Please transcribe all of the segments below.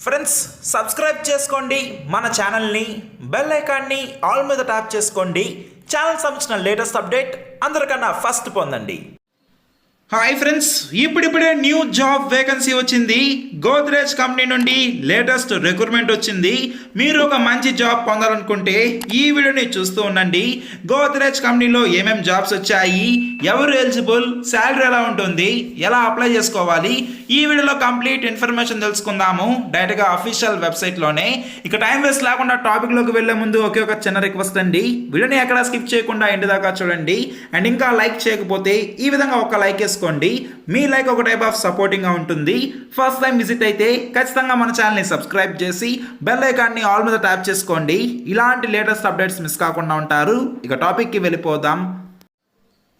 Friends subscribe చేసుకోండి మన ఛానల్ని, బెల్ ఐకాన్ని ఆల్ మీద ట్యాప్ చేసుకోండి. ఛానల్ సంబంధించిన లేటెస్ట్ అప్డేట్ అందరికన్నా ఫస్ట్ పొందండి. హాయ్ ఫ్రెండ్స్, ఇప్పుడిప్పుడే న్యూ జాబ్ వేకెన్సీ వచ్చింది. గోద్రేజ్ కంపెనీ నుండి లేటెస్ట్ రిక్రూట్మెంట్ వచ్చింది. మీరు ఒక మంచి జాబ్ పొందాలనుకుంటే ఈ వీడియోని చూస్తూ ఉండండి. గోద్రేజ్ కంపెనీలో ఏమేం జాబ్స్ వచ్చాయి, ఎవరు ఎలిజిబుల్, శాలరీ ఎలా ఉంటుంది, ఎలా అప్లై చేసుకోవాలి, ఈ వీడియోలో కంప్లీట్ ఇన్ఫర్మేషన్ తెలుసుకుందాము డైరెక్ట్గా అఫీషియల్ వెబ్సైట్లోనే. ఇక టైం వేస్ట్ లేకుండా టాపిక్లోకి వెళ్లే ముందు ఒకే ఒక చిన్న రిక్వెస్ట్ అండి, వీడియోని ఎక్కడ స్కిప్ చేయకుండా ఎండ్ దాకా చూడండి. అండ్ ఇంకా లైక్ చేయకపోతే ఈ విధంగా ఒక లైక్ వేసుకోండి. మీ లైక్ ఒక టైప్ ఆఫ్ సపోర్టింగ్ గా ఉంటుంది. ఫస్ట్ టైం విజిట్ అయితే ఖచ్చితంగా మన ఛానల్ ని సబ్స్క్రైబ్ చేసి బెల్ ఐకాన్ ని ఆల్ మీద ట్యాప్ చేసుకోండి. ఇలాంటి లేటెస్ట్ అప్డేట్స్ మిస్ కాకుండా ఉంటారు. ఇక టాపిక్ కి వెళ్ళిపోదాం.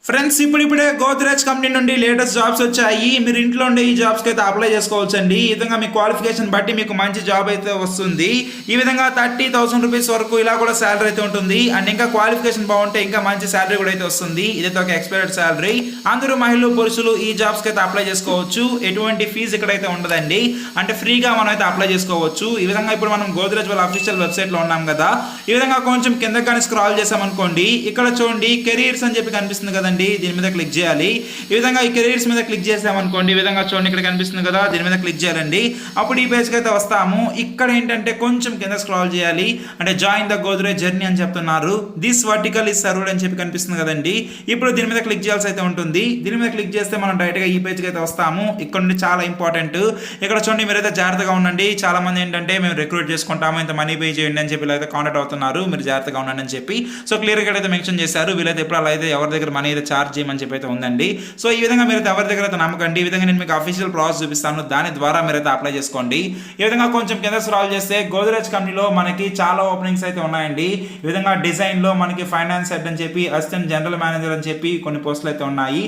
ఫ్రెండ్స్, ఇప్పుడిప్పుడే గోద్రేజ్ కంపెనీ నుండి లేటెస్ట్ జాబ్స్ వచ్చాయి. మీరు ఇంట్లో ఉండే ఈ జాబ్స్కి అయితే అప్లై చేసుకోవచ్చు అండి. ఈ విధంగా మీ క్వాలిఫికేషన్ బట్టి మీకు మంచి జాబ్ అయితే వస్తుంది. ఈ విధంగా 30,000 రూపీస్ వరకు ఇలా కూడా శాలరీ అయితే ఉంటుంది. అండ్ ఇంకా క్వాలిఫికేషన్ బాగుంటే ఇంకా మంచి శాలరీ కూడా అయితే వస్తుంది. ఇదైతే ఒక ఎక్స్పైర్డ్ శాలరీ. అందరూ మహిళలు పురుషులు ఈ జాబ్స్కి అయితే అప్లై చేసుకోవచ్చు. ఎటువంటి ఫీజు ఇక్కడైతే ఉండదండి. అంటే ఫ్రీగా మనం అయితే అప్లై చేసుకోవచ్చు. ఈ విధంగా ఇప్పుడు మనం గోద్రేజ్ వాళ్ళ అఫీషియల్ వెబ్సైట్లో ఉన్నాం కదా, ఈ విధంగా కొంచెం కింద కానీ స్క్రాల్ చేసామనుకోండి, ఇక్కడ చూడండి కెరీర్స్ అని చెప్పి కనిపిస్తుంది కదండి, దీని మీద క్లిక్ చేయాలి. ఈ విధంగా ఈ కెరీర్స్ మీద క్లిక్ చేసామనుకోండి, ఈ విధంగా చూడండి ఇక్కడ కనిపిస్తుంది కదా, దీని మీద క్లిక్ చేయాలండి. అప్పుడు ఈ పేజ్కి అయితే వస్తాము. ఇక్కడ ఏంటంటే కొంచెం కింద స్క్రాల్ చేయాలి. అంటే జాయిన్ ద గోద్రేజ్ జర్నీ అని చెప్తున్నారు. దిస్ వర్టికల్ ఇస్ సర్వ్డ్ అని చెప్పి కనిపిస్తుంది కదండి. ఇప్పుడు దీని మీద క్లిక్ చేయాల్సి అయితే ఉంటుంది. దీని మీద క్లిక్ చేస్తే మనం డైరెక్ట్గా ఈ పేజ్కి అయితే వస్తాము. ఇక్కడ నుండి చాలా ఇంపార్టెంట్, ఇక్కడ చూడండి మీరైతే జాగ్రత్తగా ఉండండి. చాలా మంది ఏంటంటే మేము రిక్రూట్ చేసుకుంటాము, ఇంత మనీ పే చేయండి అని చెప్పి అయితే కాంటాక్ట్ అవుతున్నారు. మీరు జాగ్రత్తగా ఉండండి అని చెప్పి సో క్లియర్గా అయితే మెన్షన్ చేశారు. వీళ్ళైతే ఎప్పుడు అలా అయితే ఎవరి దగ్గర మనీ అయితే చార్జ్ చేయమని చెప్పి అయితే ఉందండి. సో ఈ విధంగా మీరు ఎవరి దగ్గర అయితే నమ్మకండి. ఈ విధంగా నేను మీకు అఫీషియల్ ప్రాసెస్ చూపిస్తాను, దాని ద్వారా మీరు అయితే అప్లై చేసుకోండి. ఈ విధంగా కొంచెం కింద స్క్రాల్ చేస్తే గోద్రేజ్ కంపెనీలో మనకి చాలా ఓపెనింగ్స్ అయితే ఉన్నాయండి. ఈ విధంగా డిజైన్ లో మనకి ఫైనాన్స్ హెడ్ అని చెప్పి, అసిస్టెంట్ జనరల్ మేనేజర్ అని చెప్పి కొన్ని పోస్టులు అయితే ఉన్నాయి.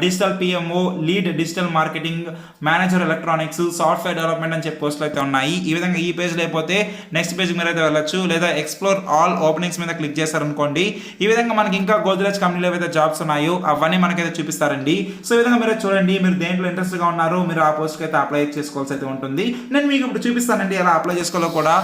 Digital PMO, lead digital marketing manager electronics, software development అని చెప్పి పోస్టులు అయితే ఉన్నాయి. ఈ విధంగా ఈ పేజ్ లేకపోతే నెక్స్ట్ పేజ్ మీరు అయితే వెళ్ళొచ్చు, లేదా ఎక్స్ప్లోర్ ఆల్ ఓపెనింగ్స్ మీద క్లిక్ చేశారనుకోండి. ఈ విధంగా మనకి ఇంకా గోద్రేజ్ కంపెనీలో ఏవైతే జాబ్స్ ఉన్నాయో అవన్నీ మనకైతే చూపిస్తారండి. సో ఈ విధంగా మీరు చూడండి, మీరు దేంట్లో ఇంట్రెస్ట్ గా ఉన్నారో మీరు ఆ పోస్ట్కి అయితే అప్లై చేసుకోవాల్సి అయితే ఉంటుంది. నేను మీకు ఇప్పుడు చూపిస్తానండి ఎలా అప్లై చేసుకోవాలో కూడా.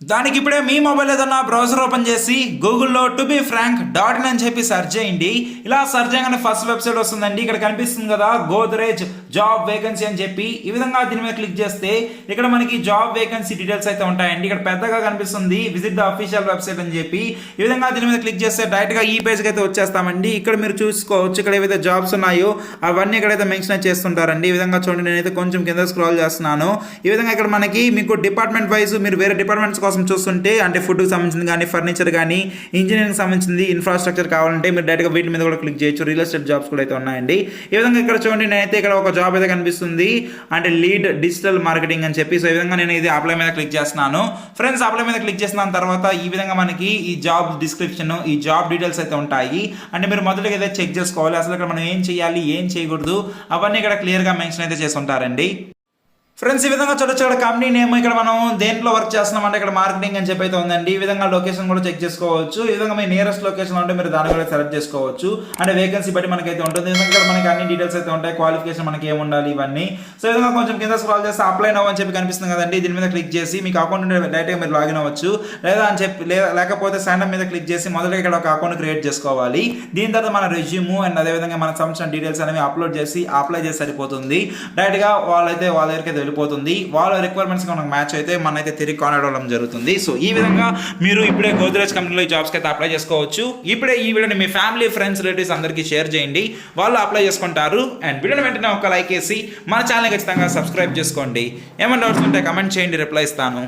దానికి ఇప్పుడే మీ మొబైల్ ఏదన్నా బ్రౌజర్ ఓపెన్ చేసి గూగుల్లో టు బి ఫ్రాంక్ .in అని చెప్పి సెర్చ్ చేయండి. ఇలా సెర్చ్ చేయగానే ఫస్ట్ వెబ్సైట్ వస్తుందండి. ఇక్కడ కనిపిస్తుంది కదా గోద్రేజ్ జాబ్ వేకెన్సీ అని చెప్పి. ఈ విధంగా దీని మీద క్లిక్ చేస్తే ఇక్కడ మనకి జాబ్ వేకెన్సీ డీటెయిల్స్ అయితే ఉంటాయండి. ఇక్కడ పెద్దగా కనిపిస్తుంది విజిట్ ద అఫీషియల్ వెబ్సైట్ అని చెప్పి. ఈ విధంగా దీని మీద క్లిక్ చేస్తే డైరెక్ట్ గా ఈ పేజ్కి అయితే వచ్చేస్తామండి. ఇక్కడ మీరు చూసుకోవచ్చు, ఇక్కడ ఏవైతే జాబ్స్ ఉన్నాయో అవన్నీ ఇక్కడైతే మెన్షన్ చేస్తుంటారండి. ఈ విధంగా చూడండి, నేనైతే కొంచెం కింద స్క్రాల్ చేస్తున్నాను. ఈ విధంగా ఇక్కడ మనకి మీకు డిపార్ట్మెంట్ వైజ్ మీరు వేరే డిపార్ట్మెంట్స్ కోసం చూస్తుంటే, అంటే ఫుడ్కి సంబంధించింది కానీ, ఫర్నిచర్ కానీ, ఇంజనీరింగ్ సంబంధించింది, ఇన్ఫ్రాస్ట్రక్చర్ కావాలంటే మీరు డైరెక్ట్గా వీటి మీద కూడా క్లిక్ చేయొచ్చు. రియల్ ఎస్టేట్ జాబ్స్ కూడా అయితే ఉన్నాయండి. ఈ విధంగా ఇక్కడ చూడండి, నేనైతే ఇక్కడ ఒక జాబ్ అయితే కనిపిస్తుంది, అంటే లీడ్ డిజిటల్ మార్కెటింగ్ అని చెప్పి. సో ఈ విధంగా నేను ఇది అప్లై మీద క్లిక్ చేస్తున్నాను. ఫ్రెండ్స్, అప్లై మీద క్లిక్ చేసిన తర్వాత ఈ విధంగా మనకి ఈ జాబ్ డిస్క్రిప్షన్, ఈ జాబ్ డీటెయిల్స్ అయితే ఉంటాయి. అంటే మీరు మొదటిగా అయితే చెక్ చేసుకోవాలి అసలు ఇక్కడ మనం ఏం చేయాలి, ఏం చేయకూడదు, అవన్నీ ఇక్కడ క్లియర్గా మెన్షన్ అయితే చేసి ఉంటారండి. ఫ్రెండ్స్, ఈ విధంగా చూడొచ్చు ఇక్కడ కంపెనీ నేమ్, ఇక్కడ మనం దేంట్లో వర్క్ చేస్తున్నాం అంటే ఇక్కడ మార్కెటింగ్ అని చెప్పి అయితే ఉందండి. ఈ విధంగా లొకేషన్ కూడా చెక్ చేసుకోవచ్చు. ఈ విధంగా మీ నియరెస్ట్ లొకేషన్ ఉంటే మీరు దాన్ని కూడా సెలెక్ట్ చేసుకోవచ్చు. అంటే వేకెన్సీ బట్టి మనకైతే ఉంటుంది. ఈ విధంగా మనకి అన్ని డీటెయిల్స్ అయితే ఉంటాయి, క్వాలిఫికేషన్ మనకి ఏమి ఉండాలి ఇవన్నీ. సో ఈ విధంగా కొంచెం కింద స్క్రాల్ చేస్తే అప్లై నౌ అని చెప్పి కనిపిస్తుంది కదండి. దీని మీద క్లిక్ చేసి మీకు అకౌంట్ ఉంటే డైరెక్ట్గా మీరు లాగిన్ అవ్వచ్చు, లేదా అని చెప్పి లేకపోతే సైన్ అప్ మీద క్లిక్ చేసి మొదటిగా ఇక్కడ ఒక అకౌంట్ క్రియేట్ చేసుకోవాలి. దీని తర్వాత మన రెజ్యూమ్ అండ్ అదేవిధంగా మనకు సంబంధించిన డీటెయిల్స్ అనేవి అప్లోడ్ చేసి అప్లై చేసి సరిపోతుంది. డైరెక్ట్గా వాళ్ళ దగ్గరికి వెళ్ళిపోతుంది. వాళ్ళ రిక్వైర్మెంట్స్ మనకు మ్యాచ్ అయితే మనైతే తిరిగి కాంటాక్ట్ అవ్వడం జరుగుతుంది. సో ఈ విధంగా మీరు ఇప్పుడే గోద్రేజ్ కంపెనీలో జాబ్స్కి అయితే అప్లై చేసుకోవచ్చు. ఇప్పుడే ఈ వీడియోని మీ ఫ్యామిలీ, ఫ్రెండ్స్, రిలేటివ్స్ అందరికీ షేర్ చేయండి, వాళ్ళు అప్లై చేసుకుంటారు. అండ్ వీడియోని వెంటనే ఒక లైక్ వేసి మన ఛానల్ ఖచ్చితంగా సబ్స్క్రైబ్ చేసుకోండి. ఏమైనా డౌట్స్ ఉంటే కమెంట్ చేయండి, రిప్లై ఇస్తాను.